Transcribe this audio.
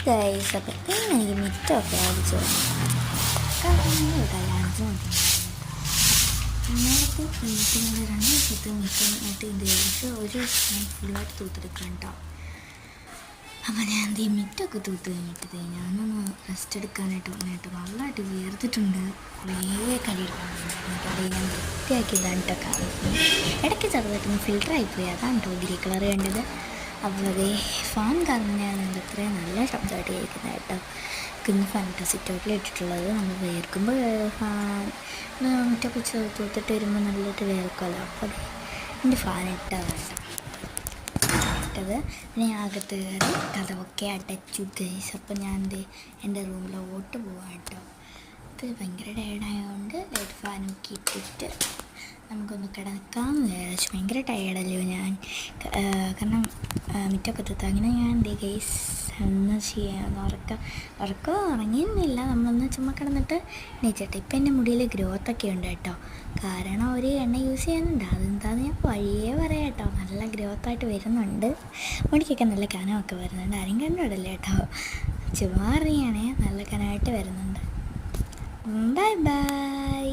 Guys അപ്പം ഇന്ന് എനിക്ക് മിറ്റമൊക്കെ അടിച്ചു കല്യാണത്തിന് ഇന്നലത്തെ വീട്ടിലുള്ള 2 ദിവസത്തെ മിറ്റം നട്ട് ഇത് പക്ഷേ ഒരു ദിവസം ഫുള്ളായിട്ട് തൂത്തെടുക്കാം കേട്ടോ. അപ്പം ഞാൻ എന്ത് ചെയ്യും, മിറ്റമൊക്കെ തൂത്ത് കഴിഞ്ഞിട്ട് ഞാനൊന്ന് റെസ്റ്റ് എടുക്കാനായിട്ട് വന്നിട്ട് നല്ലതായിട്ട് വിയർത്തിട്ടുണ്ട്. കുറേ കടിയെടുക്കാനുണ്ട്. അത് ഞാൻ വൃത്തിയാക്കിയതാണ് കേട്ടോ. കാണിക്കുന്നത് ഇടയ്ക്ക് ചെറുതായിട്ടൊന്ന് ഫിൽറ്ററായിപ്പോയി, അതാണ് കേട്ടോ ഗ്രീ കളർ കണ്ടത്. അപ്പോൾ അതേ ഫാൻ കാരണം ഞാൻ അത്രയും നല്ല ശബ്ദമായിട്ട് കേൾക്കുന്നത് കേട്ടോ. കുഞ്ഞ് ഫാൻ കേട്ടോ സിറ്റൗട്ടിൽ ഇട്ടിട്ടുള്ളത്. നമ്മൾ വേർക്കുമ്പോൾ ഫാൻ മുറ്റൊക്കെ തൂത്തിട്ട് വരുമ്പോൾ നല്ലതായിട്ട് വേർക്കുമല്ലോ. അപ്പോൾ അത് എൻ്റെ ഫാൻ ഇട്ടതാണ് ഇട്ടത്. പിന്നെ ഞാൻ അകത്ത് കയറി കഥയൊക്കെ അടച്ചു ഗൈസ്. അപ്പോൾ ഞാൻ എൻ്റെ റൂമിലോട്ട് പോവാം കേട്ടോ. അപ്പോൾ ഭയങ്കര ടയർഡായതുകൊണ്ട് ലൈറ്റ് ഫാനൊക്കെ ഇട്ടിട്ട് നമുക്കൊന്ന് കിടക്കാമെന്ന് വിചാരിച്ചു. ഭയങ്കര ടയേർഡല്ലോ ഞാൻ, കാരണം മിറ്റൊക്കെ തൂത്ത്. അങ്ങനെ ഞാൻ ഗൈസ് ഒന്ന് ചെയ്യാമെന്ന് ഉറക്കം ഉറങ്ങിയൊന്നുമില്ല. നമ്മളൊന്ന് ചുമ്മാ കിടന്നിട്ട് എണീച്ചിട്ട്. ഇപ്പം എൻ്റെ മുടിയിൽ ഗ്രോത്തൊക്കെ ഉണ്ട് കേട്ടോ. കാരണം ഒരു എണ്ണ യൂസ് ചെയ്യുന്നുണ്ട്. അതെന്താണെന്ന് ഞാൻ വഴിയേ പറയാം കേട്ടോ. നല്ല ഗ്രോത്തായിട്ട് വരുന്നുണ്ട്. മുടിക്കൊക്കെ നല്ല കനമൊക്കെ വരുന്നുണ്ട്. ആരും കണ്ടുവിടല്ല കേട്ടോ, ചുമ്മാ അറിയണേ. നല്ല കനമായിട്ട് വരുന്നുണ്ട്. Bye bye.